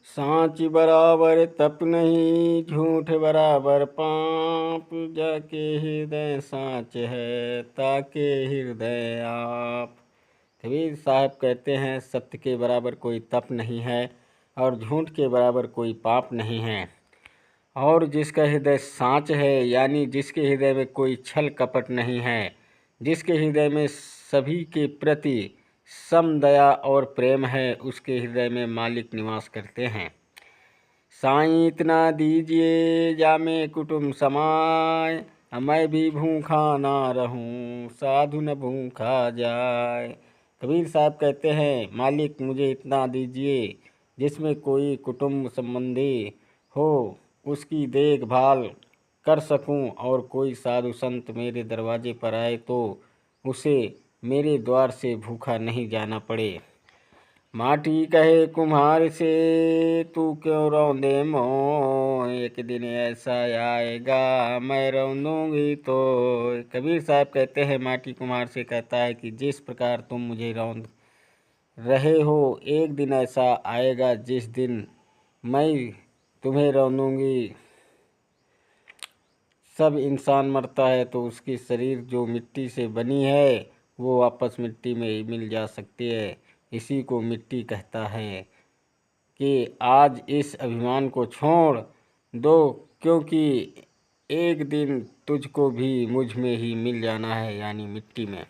सांच बराबर तप नहीं, झूठ बराबर पाप। जाके हृदय सांच है, ताके हृदय आप। कबीर साहब कहते हैं, सत्य के बराबर कोई तप नहीं है और झूठ के बराबर कोई पाप नहीं है। और जिसका हृदय सांच है, यानी जिसके हृदय में कोई छल कपट नहीं है, जिसके हृदय में सभी के प्रति सम दया और प्रेम है, उसके हृदय में मालिक निवास करते हैं। साईं इतना दीजिए, जामे कुटुम्ब समाए। मैं भी भूखा ना रहूं, साधु न भूखा जाए। कबीर साहब कहते हैं, मालिक मुझे इतना दीजिए जिसमें कोई कुटुंब संबंधी हो, उसकी देखभाल कर सकूं, और कोई साधु संत मेरे दरवाजे पर आए तो उसे मेरे द्वार से भूखा नहीं जाना पड़े। माटी कहे कुम्हार से, तू क्यों रौंदे मोय। एक दिन ऐसा आएगा, मैं रौंदूंगी तो। कबीर साहब कहते हैं, माटी कुम्हार से कहता है कि जिस प्रकार तुम मुझे रौंद रहे हो, एक दिन ऐसा आएगा जिस दिन मैं तुम्हें रौंदूंगी। सब इंसान मरता है तो उसकी शरीर जो मिट्टी से बनी है वो वापस मिट्टी में ही मिल जा सकती है। इसी को मिट्टी कहता है कि आज इस अभिमान को छोड़ दो, क्योंकि एक दिन तुझको भी मुझ में ही मिल जाना है, यानी मिट्टी में।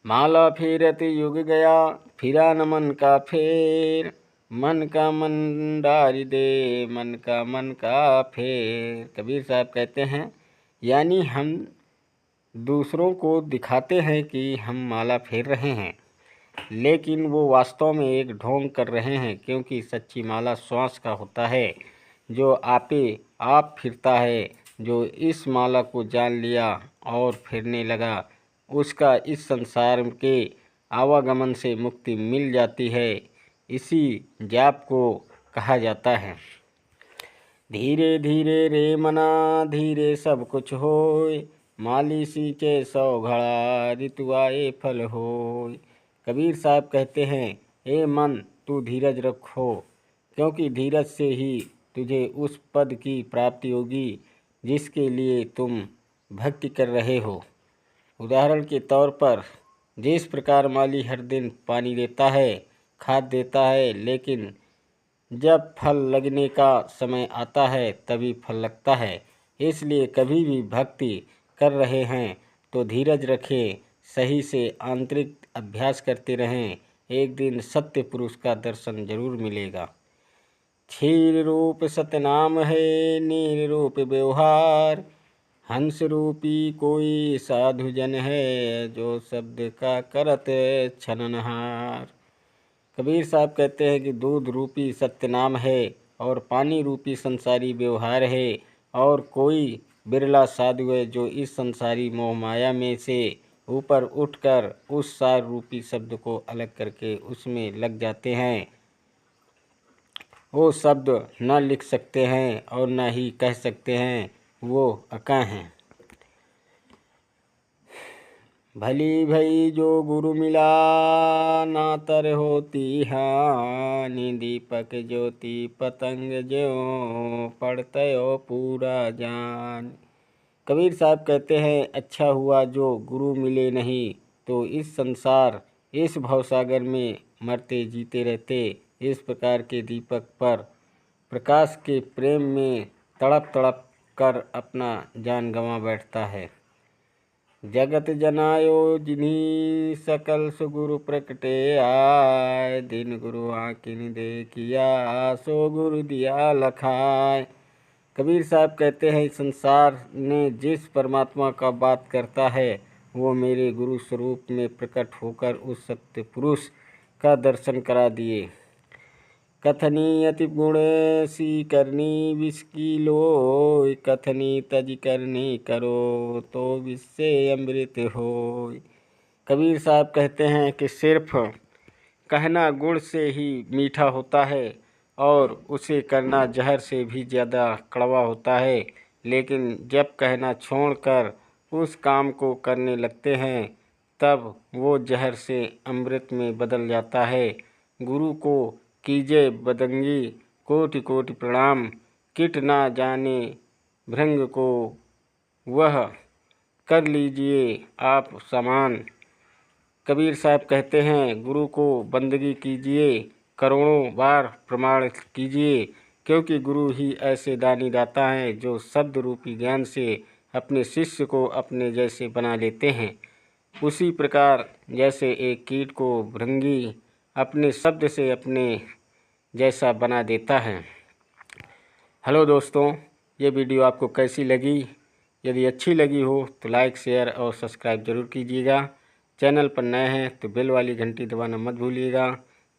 माला फेरत युग गया, फिरा न मन का फेर। मन का मन डारी दे, मन का फेर। कबीर साहब कहते हैं, यानी हम दूसरों को दिखाते हैं कि हम माला फेर रहे हैं, लेकिन वो वास्तव में एक ढोंग कर रहे हैं, क्योंकि सच्ची माला श्वास का होता है जो आपे आप फिरता है। जो इस माला को जान लिया और फिरने लगा, उसका इस संसार के आवागमन से मुक्ति मिल जाती है। इसी जाप को कहा जाता है। धीरे धीरे रे मना, धीरे सब कुछ होय। माली सींचे 100 घड़ा, ऋतु आए फल होय। कबीर साहब कहते हैं, हे मन तू धीरज रखो, क्योंकि धीरज से ही तुझे उस पद की प्राप्ति होगी जिसके लिए तुम भक्ति कर रहे हो। उदाहरण के तौर पर, जिस प्रकार माली हर दिन पानी देता है, खाद देता है, लेकिन जब फल लगने का समय आता है तभी फल लगता है। इसलिए कभी भी भक्ति कर रहे हैं तो धीरज रखें, सही से आंतरिक अभ्यास करते रहें। एक दिन सत्य पुरुष का दर्शन जरूर मिलेगा। क्षीर रूप सतनाम है, नीर रूप व्यवहार। हंस रूपी कोई साधु जन है, जो शब्द का करत छननहार। कबीर साहब कहते हैं कि दूध रूपी सत्य नाम है और पानी रूपी संसारी व्यवहार है, और कोई बिरला साधु है जो इस संसारी मोह माया में से ऊपर उठकर उस सार रूपी शब्द को अलग करके उसमें लग जाते हैं। वो शब्द न लिख सकते हैं और न ही कह सकते हैं, वो अका हैं। भली भई जो गुरु मिला, ना तर होती हानि। दीपक ज्योति पतंग ज्यों, पड़तयो पूरा जान। कबीर साहब कहते हैं, अच्छा हुआ जो गुरु मिले नहीं, तो इस संसार इस भवसागर में मरते जीते रहते। इस प्रकार के दीपक पर प्रकाश के प्रेम में तड़प तड़प कर अपना जान गंवा बैठता है। जगत जनायो जिन्हीं, सकल सुगुरु प्रकटे आय। दिन गुरु आँखिन देखिया, सो गुरु दिया लखाय। कबीर साहब कहते हैं, संसार ने जिस परमात्मा का बात करता है वो मेरे गुरु स्वरूप में प्रकट होकर उस सत्य पुरुष का दर्शन करा दिए। कथनी अति गुण सी करनी विष की लोय। कथनी तज करनी करो, तो विष से अमृत होय। कबीर साहब कहते हैं कि सिर्फ कहना गुड़ से ही मीठा होता है और उसे करना जहर से भी ज़्यादा कड़वा होता है, लेकिन जब कहना छोड़कर उस काम को करने लगते हैं तब वो जहर से अमृत में बदल जाता है। गुरु को कीजिए बदंगी कोटि कोटि प्रणाम, किट ना जाने भृंग को वह कर लीजिए आप समान। कबीर साहब कहते हैं गुरु को बंदगी कीजिए, करोड़ों बार प्रमाण कीजिए, क्योंकि गुरु ही ऐसे दानी दाता हैं जो शब्द रूपी ज्ञान से अपने शिष्य को अपने जैसे बना लेते हैं। उसी प्रकार जैसे एक कीट को भृंगी अपने शब्द से अपने जैसा बना देता है। हेलो दोस्तों, ये वीडियो आपको कैसी लगी? यदि अच्छी लगी हो तो लाइक, शेयर और सब्सक्राइब ज़रूर कीजिएगा। चैनल पर नए हैं तो बेल वाली घंटी दबाना मत भूलिएगा,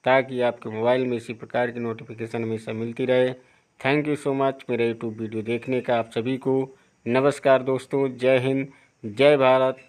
ताकि आपके मोबाइल में इसी प्रकार की नोटिफिकेशन हमेशा मिलती रहे। थैंक यू सो मच मेरे यूट्यूब वीडियो देखने का आप सभी को। नमस्कार दोस्तों, जय हिंद, जय भारत।